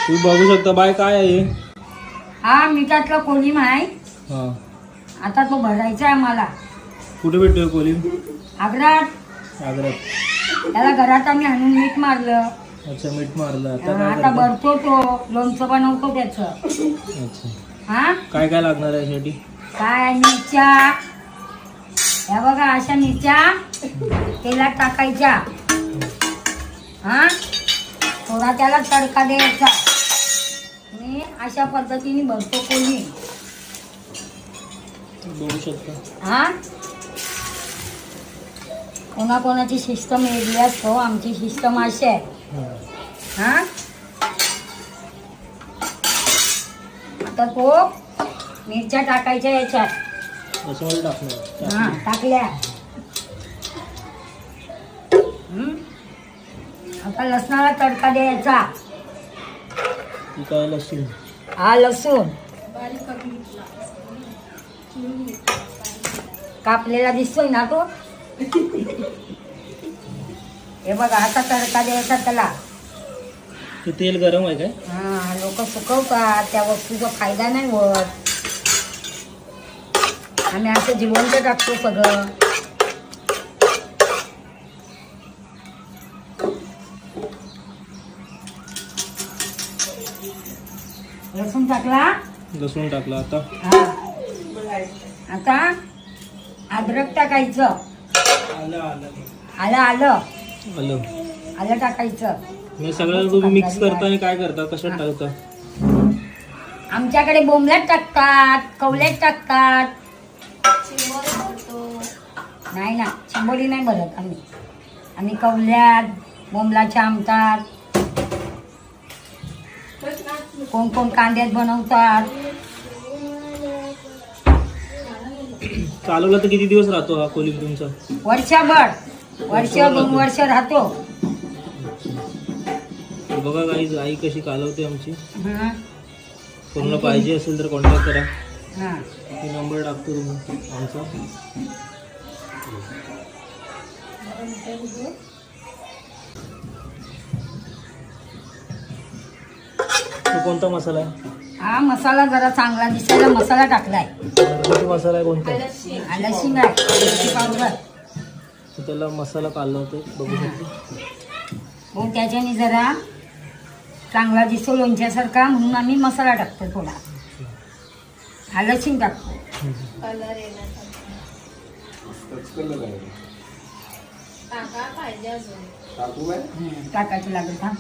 तुम्ही बघू शकता बाय काय आहे हा मिठातला कोलिम आहे. हा आता तो भरायचा आहे मला. कुठे भेटतोय कोलिम? आग्रात. आग्रात. त्याला घरात आम्ही आणून मीठ मारलं. अच्छा मीठ मारलं. आता भरतो तो. लोणचं बनवतो त्याचं. अच्छा. हा काय काय लागणार आहे यासाठी? काय मिरच्या, या बघा अशा मिरच्या तेलात टाकायच्या. हा थोडा त्याला तडका द्यायचा. मी अशा पद्धतीने भरतो कोलिम. बघू शकता. हा कोणाकोणाची सिस्टम वेगळी असतो. आमची सिस्टम अशी आहे. हा आता तो मिरच्या टाकायच्या याच्यात. याच्यामध्ये टाकणार. हा टाकल्या. आता लसणाला तडका द्यायचा. ती काय लसूण. हा लसूण कापलेला दिसतोय ना तो. हे बघा आता तडका द्यायचा त्याला. ते तेल गरम आहे काय? हा लोक सुकवतात. त्या वस्तूचा फायदा नाही होत. आम्ही असं जिवंत टाकतो सगळं. लसूण टाकला. लसूण टाकला. आता हा आता अद्रक टाकायचं. आलं आलं आलं आलं आलं आलं टाकायचं. हे सगळं तुम्ही मिक्स करता आणि काय करता? कशात टाकता? आमच्याकडे बोंबल्यात टाकतात, कवल्यात टाकतात. नाही ना चिंबोरी नाही भरत आम्ही. आम्ही कवल्यात बोंबलाच्या आमटात. कोण कोण कांद्यात बनवतात. चालवला तर किती दिवस राहतो हा कोलिम तुमचा? वर्षभर. वर्ष 2 वर्ष राहतो. बघा काही आई कशी कालवते आमची. हा कोणाला पाहिजे असेल तर कॉन्टॅक्ट करा. हा नंबर टाकतो तुम्ही आमचा. तो कोणता मसाला आहे? हा मसाला जरा चांगला दिसायला मसाला टाकलाय. मसाला आहे कोणता? आलशिंग आहे. आलशी पावडर. त्याला मसाला कालवतो बघू शकतो. मग त्याच्याने जरा चांगला दिसतो लोणच्यासारखा म्हणून आम्ही मसाला टाकतो थोडा. आलशिंग टाकतो. टाकायचं लागेल. हा